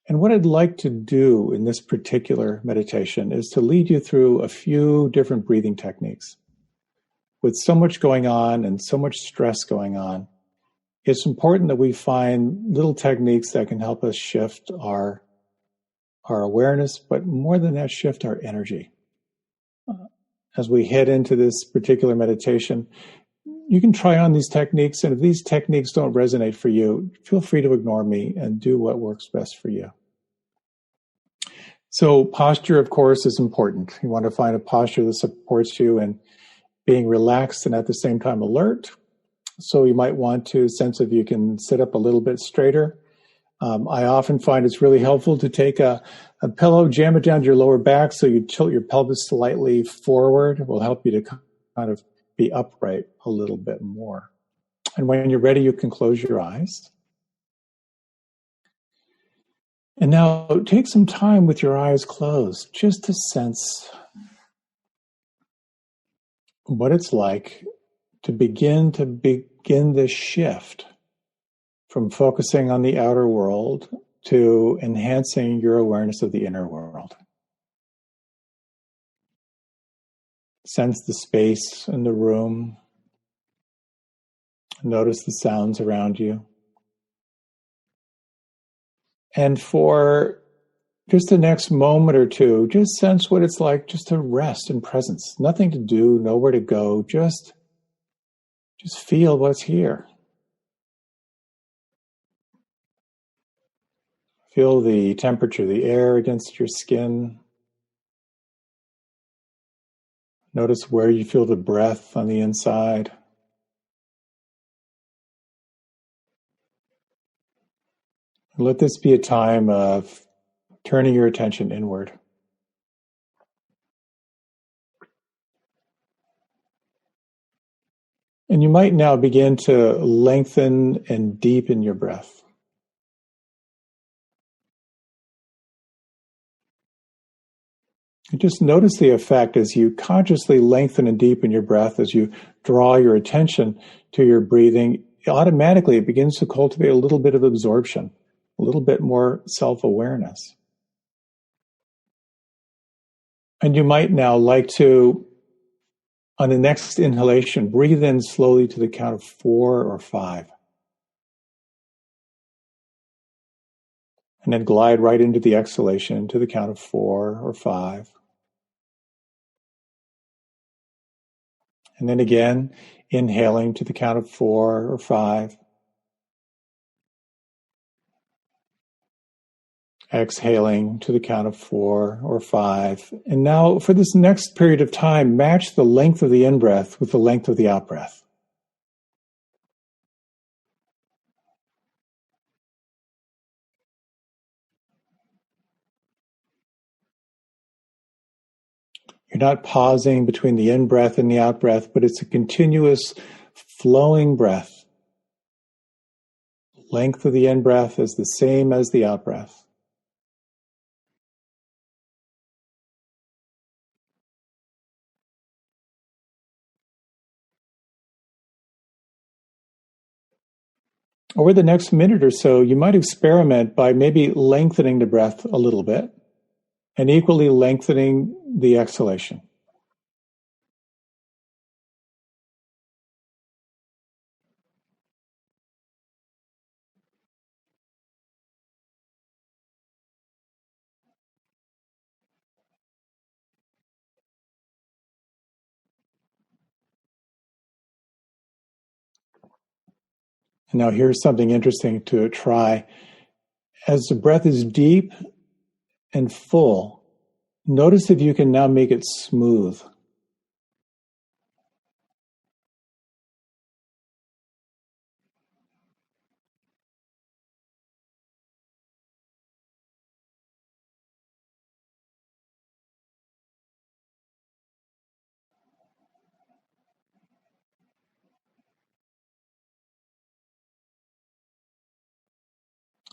And what I'd like to do in this particular meditation is to lead you through a few different breathing techniques. With so much going on and so much stress going on, it's important that we find little techniques that can help us shift our awareness, but more than that, shift our energy. As we head into this particular meditation, you can try on these techniques, and if these techniques don't resonate for you, feel free to ignore me and do what works best for you. So posture, of course, is important. You want to find a posture that supports you in being relaxed and at the same time alert. So you might want to sense if you can sit up a little bit straighter. I often find it's really helpful to take a pillow, jam it down to your lower back so you tilt your pelvis slightly forward. It will help you to kind of be upright a little bit more. And when you're ready, you can close your eyes. And now take some time with your eyes closed just to sense what it's like to begin this shift from focusing on the outer world to enhancing your awareness of the inner world. Sense the space in the room. Notice the sounds around you. And for just the next moment or two, just sense what it's like just to rest in presence. Nothing to do, nowhere to go. Just feel what's here. Feel the temperature of the air against your skin. Notice where you feel the breath on the inside. Let this be a time of turning your attention inward. And you might now begin to lengthen and deepen your breath. And just notice the effect as you consciously lengthen and deepen your breath, as you draw your attention to your breathing. Automatically, it begins to cultivate a little bit of absorption, a little bit more self-awareness. And you might now like to, on the next inhalation, breathe in slowly to the count of 4 or 5. And then glide right into the exhalation to the count of 4 or 5. And then again, inhaling to the count of 4 or 5. Exhaling to the count of 4 or 5. And now for this next period of time, match the length of the in-breath with the length of the out-breath. You're not pausing between the in-breath and the out-breath, but it's a continuous flowing breath. Length of the in-breath is the same as the out-breath. Over the next minute or so, you might experiment by maybe lengthening the breath a little bit and equally lengthening the exhalation. And now here's something interesting to try. As the breath is deep and full, notice if you can now make it smooth.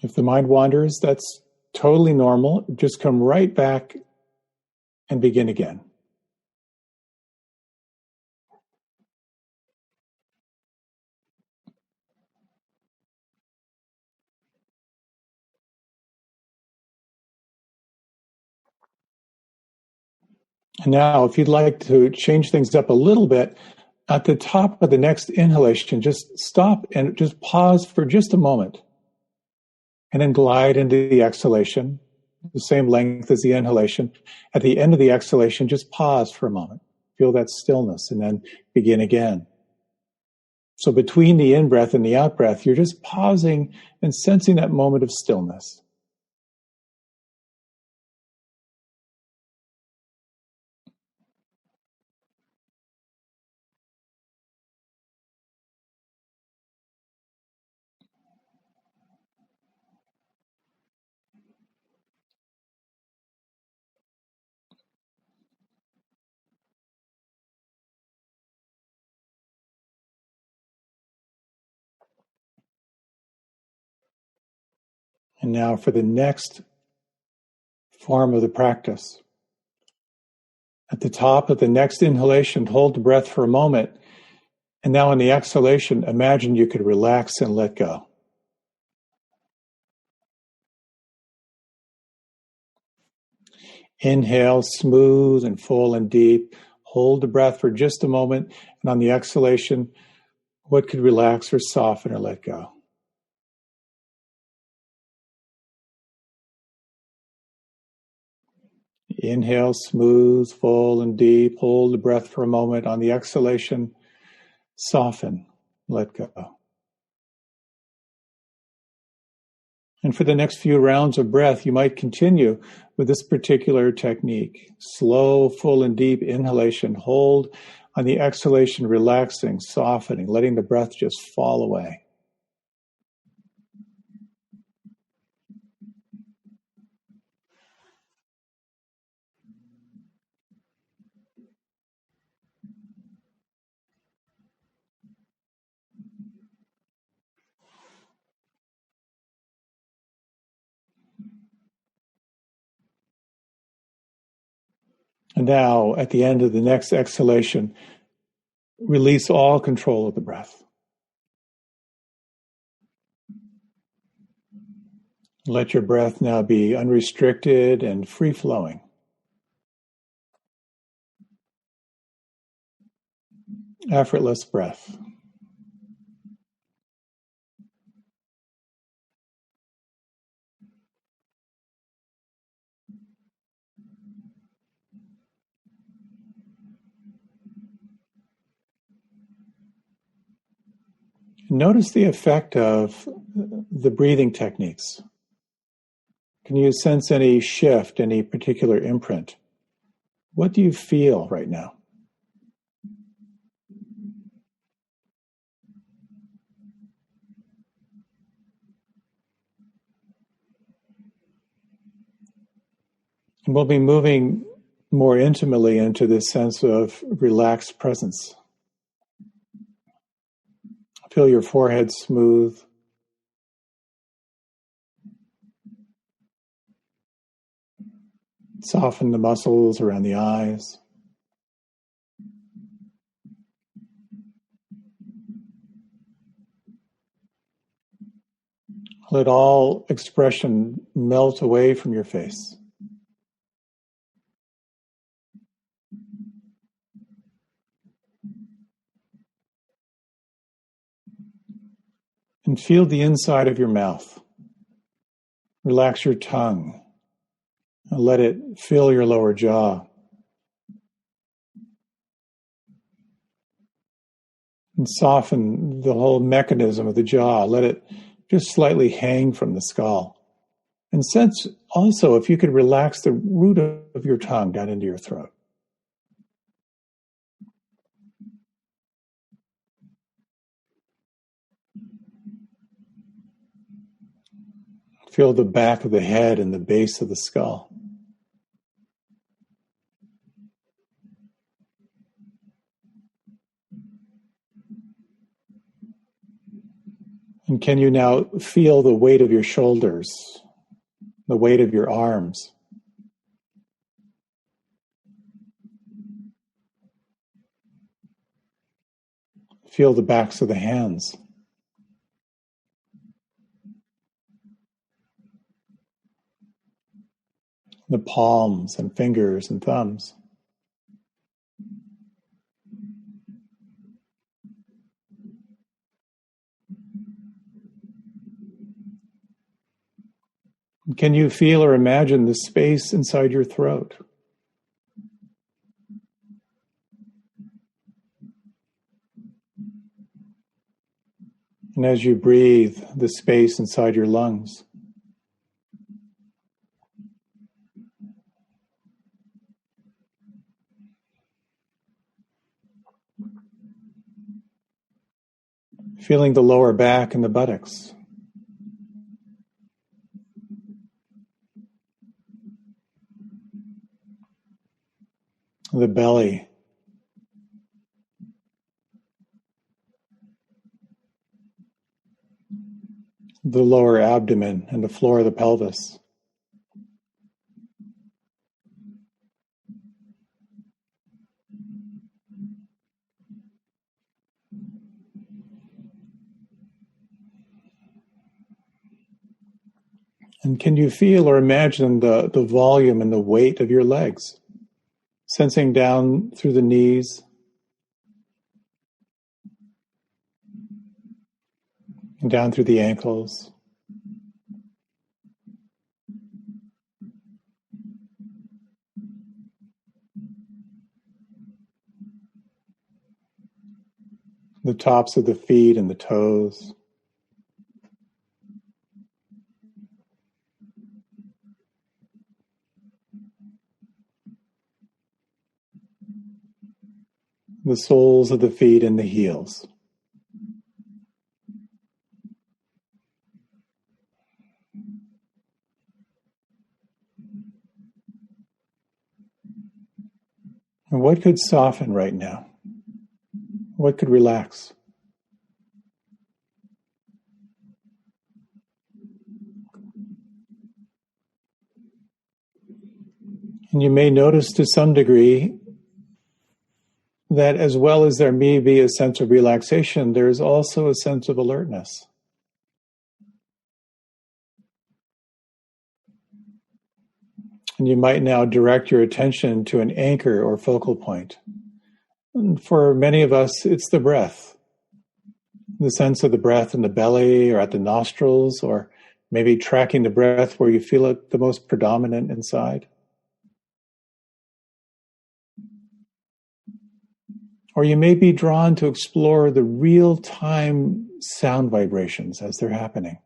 If the mind wanders, that's totally normal. Just come right back and begin again. And now, if you'd like to change things up a little bit, at the top of the next inhalation, just stop and just pause for just a moment. And then glide into the exhalation, the same length as the inhalation. At the end of the exhalation, just pause for a moment. Feel that stillness and then begin again. So between the in-breath and the out-breath, you're just pausing and sensing that moment of stillness. And now for the next form of the practice. At the top of the next inhalation, hold the breath for a moment. And now on the exhalation, imagine you could relax and let go. Inhale, smooth and full and deep. Hold the breath for just a moment. And on the exhalation, what could relax or soften or let go? Inhale, smooth, full, and deep. Hold the breath for a moment. On the exhalation, soften, let go. And for the next few rounds of breath, you might continue with this particular technique. Slow, full, and deep inhalation. Hold. On the exhalation, relaxing, softening, letting the breath just fall away. And now, at the end of the next exhalation, release all control of the breath. Let your breath now be unrestricted and free-flowing. Effortless breath. Notice the effect of the breathing techniques. Can you sense any shift, any particular imprint? What do you feel right now? And we'll be moving more intimately into this sense of relaxed presence. Feel your forehead smooth. Soften the muscles around the eyes. Let all expression melt away from your face. And feel the inside of your mouth. Relax your tongue. And let it fill your lower jaw. And soften the whole mechanism of the jaw. Let it just slightly hang from the skull. And sense also if you could relax the root of your tongue down into your throat. Feel the back of the head and the base of the skull. And can you now feel the weight of your shoulders, the weight of your arms? Feel the backs of the hands. The palms and fingers and thumbs. Can you feel or imagine the space inside your throat? And as you breathe, the space inside your lungs. Feeling the lower back and the buttocks. The belly. The lower abdomen and the floor of the pelvis. And can you feel or imagine the volume and the weight of your legs? Sensing down through the knees and down through the ankles. The tops of the feet and the toes. The soles of the feet and the heels. And what could soften right now? What could relax? And you may notice to some degree that as well as there may be a sense of relaxation, there is also a sense of alertness. And you might now direct your attention to an anchor or focal point. And for many of us, it's the breath. The sense of the breath in the belly or at the nostrils, or maybe tracking the breath where you feel it the most predominant inside. Or you may be drawn to explore the real-time sound vibrations as they're happening.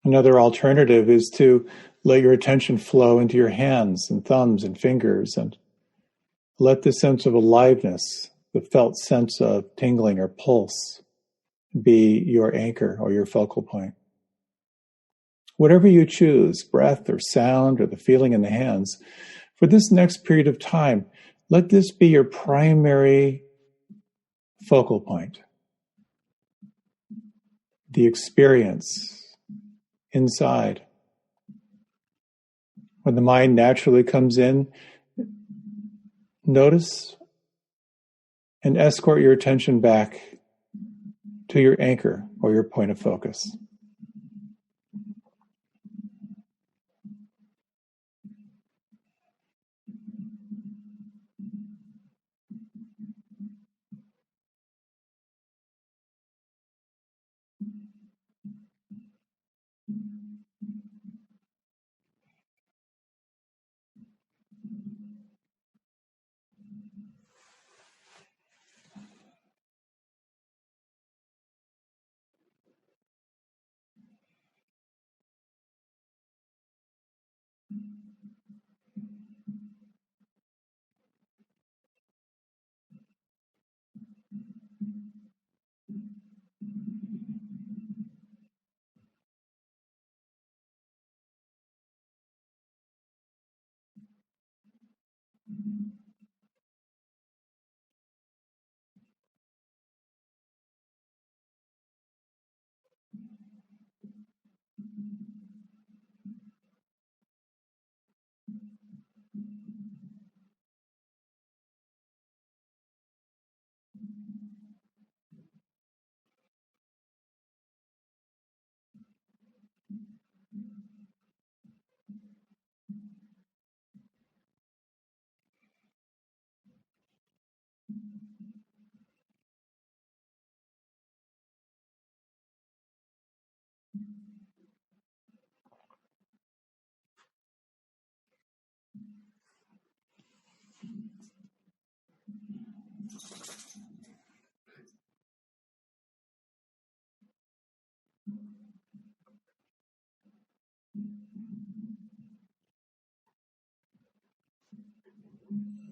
Another alternative is to let your attention flow into your hands and thumbs and fingers, and let the sense of aliveness, the felt sense of tingling or pulse, be your anchor or your focal point. Whatever you choose, breath or sound or the feeling in the hands, for this next period of time, let this be your primary focal point. The experience inside. When the mind naturally comes in, notice and escort your attention back to your anchor or your point of focus.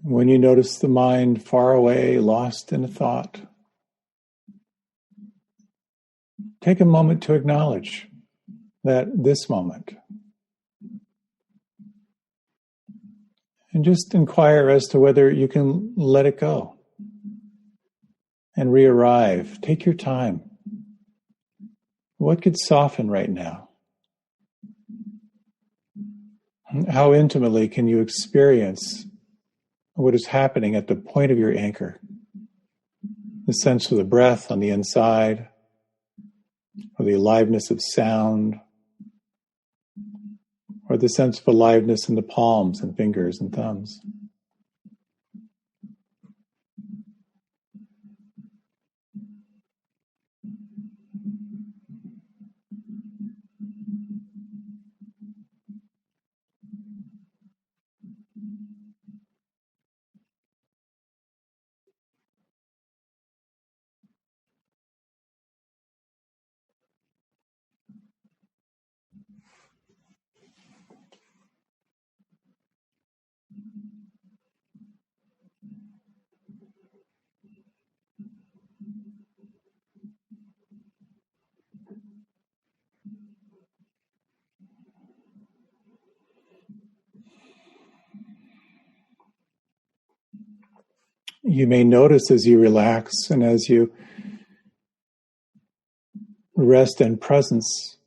When you notice the mind far away, lost in a thought, take a moment to acknowledge that this moment. And just inquire as to whether you can let it go and re-arrive. Take your time. What could soften right now? How intimately can you experience what is happening at the point of your anchor? The sense of the breath on the inside, or the aliveness of sound, or the sense of aliveness in the palms and fingers and thumbs. You may notice as you relax and as you rest in presence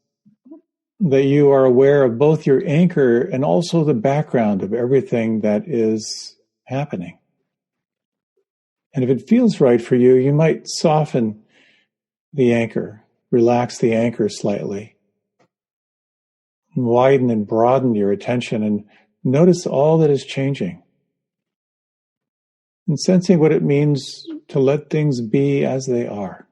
that you are aware of both your anchor and also the background of everything that is happening. And if it feels right for you, you might soften the anchor, relax the anchor slightly, widen and broaden your attention and notice all that is changing. And sensing what it means to let things be as they are.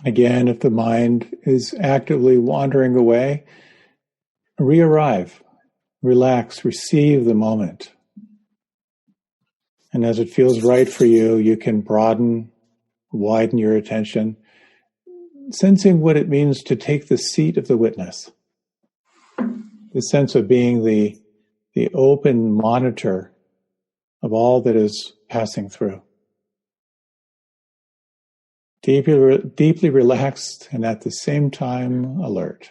Again, if the mind is actively wandering away, re-arrive, relax, receive the moment. And as it feels right for you, you can broaden, widen your attention, sensing what it means to take the seat of the witness. The sense of being the open monitor of all that is passing through. Deeply relaxed and at the same time alert.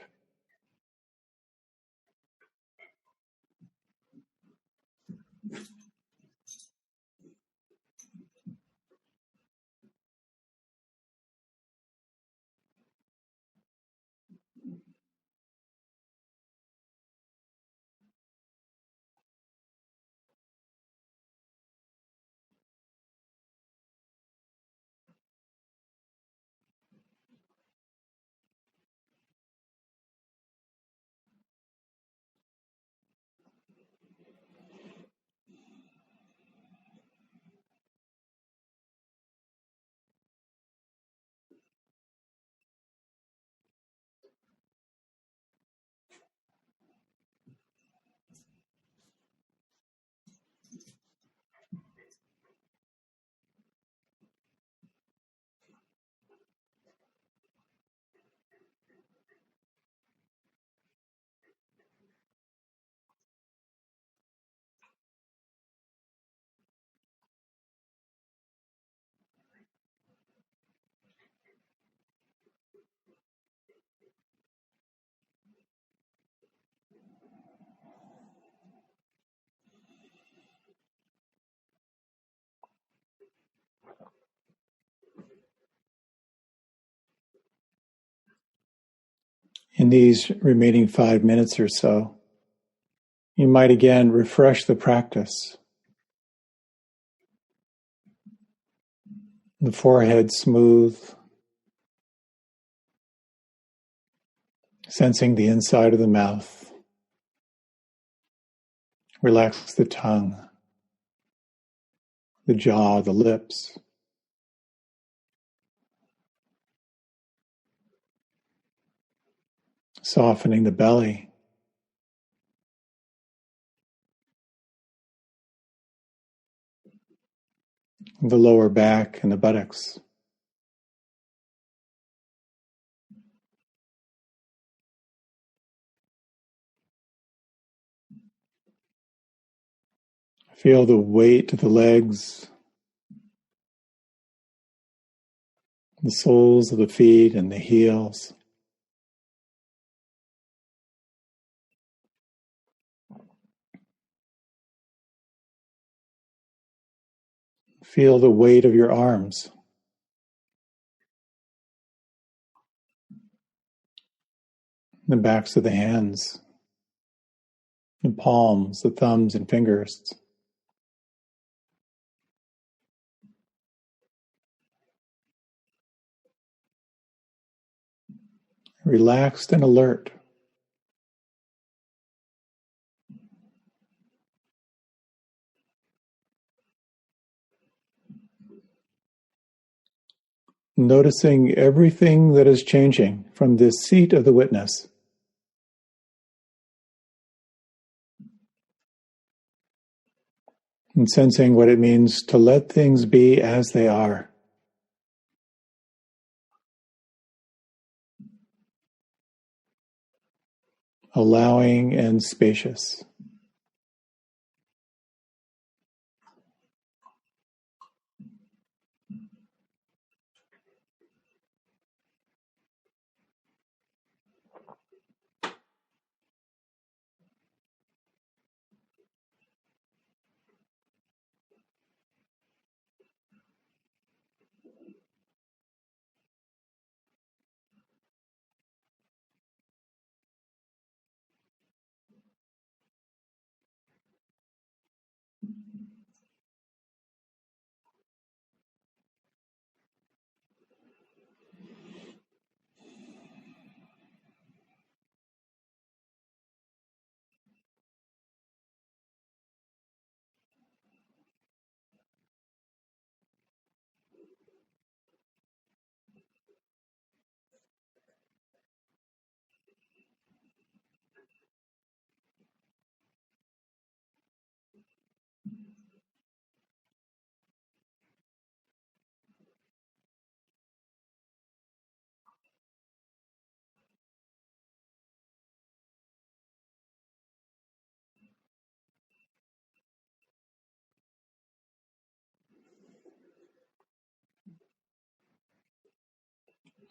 In these remaining 5 minutes or so, you might again refresh the practice. The forehead smooth, sensing the inside of the mouth. Relax the tongue, the jaw, the lips. Softening the belly. The lower back and the buttocks. Feel the weight of the legs, the soles of the feet and the heels. Feel the weight of your arms. The backs of the hands, the palms, the thumbs and fingers. Relaxed and alert. Noticing everything that is changing from this seat of the witness. And sensing what it means to let things be as they are. Allowing and spacious.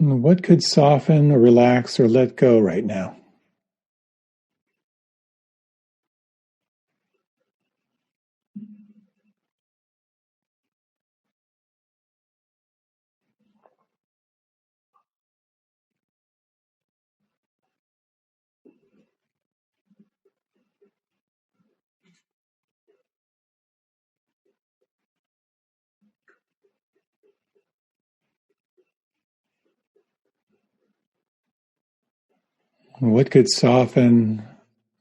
What could soften or relax or let go right now? What could soften,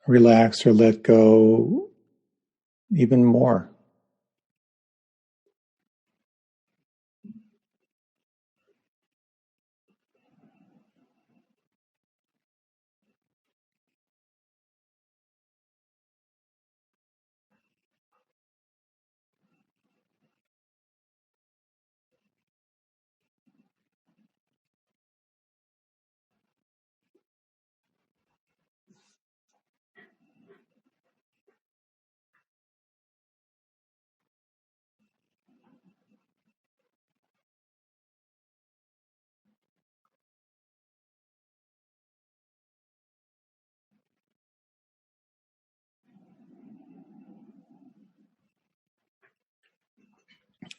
relax, or let go even more?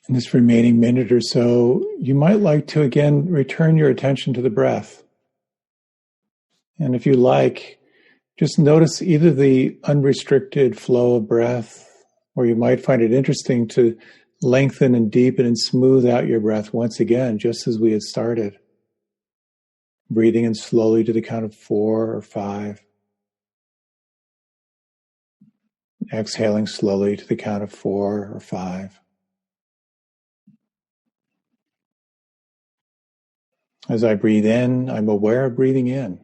In this remaining minute or so, you might like to again return your attention to the breath. And if you like, just notice either the unrestricted flow of breath, or you might find it interesting to Lengthen and deepen and smooth out your breath once again, just as we had started. Breathing in slowly to the count of 4 or 5. Exhaling slowly to the count of 4 or 5. As I breathe in, I'm aware of breathing in.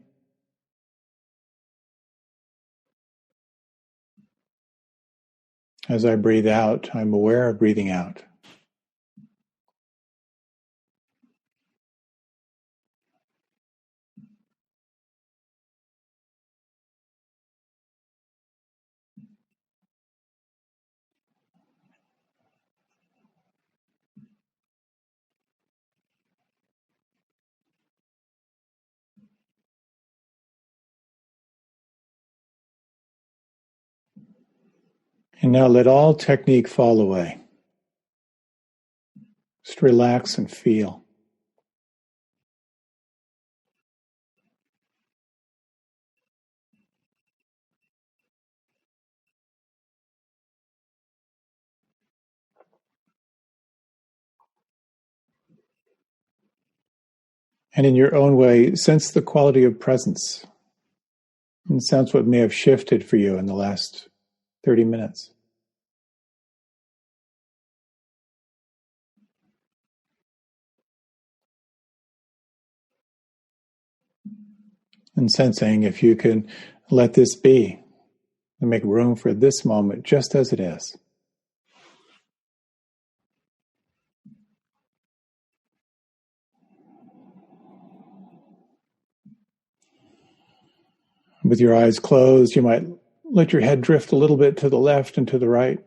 As I breathe out, I'm aware of breathing out. And now let all technique fall away. Just relax and feel. And in your own way, sense the quality of presence. And sense what may have shifted for you in the last 30 minutes. And sensing if you can let this be and make room for this moment just as it is. With your eyes closed, you might let your head drift a little bit to the left and to the right.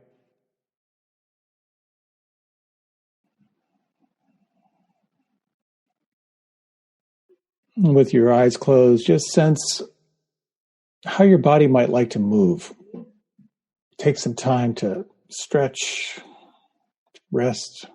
And with your eyes closed, just sense how your body might like to move. Take some time to stretch, rest.